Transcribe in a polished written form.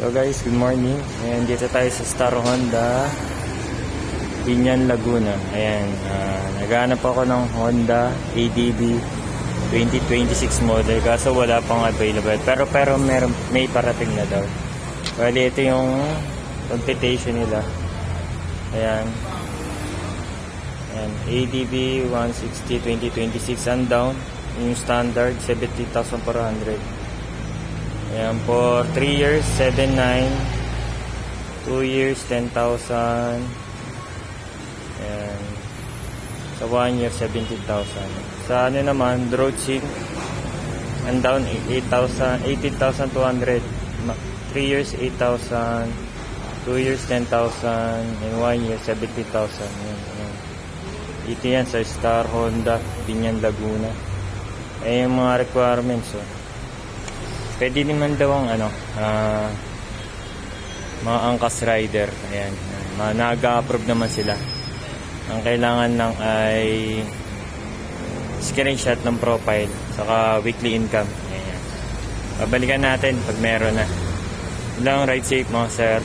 So guys, good morning. Ayan, dito tayo sa Star Honda Binyan, Laguna. Ayan, naghahanap ako ng Honda ADB 2026 model kaso wala pang available. Pero may parating na daw. Bali, ito yung competition nila. Ayan. Ayan, ADB 160 2026 undown. Yung standard 70,400. Ayan, for 3 years 7,900, 2 years 10,000, ayan, sa 1 year 17,000. Sa ano naman, road sim and down 18,200, 3 years 8,000, 2 years 10,000, and 1 year 70,000. Ito yan sa Star Honda Binyan, Laguna. Ayan yung mga requirements. Pwede naman daw ang mga angkas rider. Ayan, nag-approve naman sila. Ang kailangan lang ay screenshot ng profile saka weekly income. Ayan. Babalikan natin pag meron na. Lang, ride safe mga sir.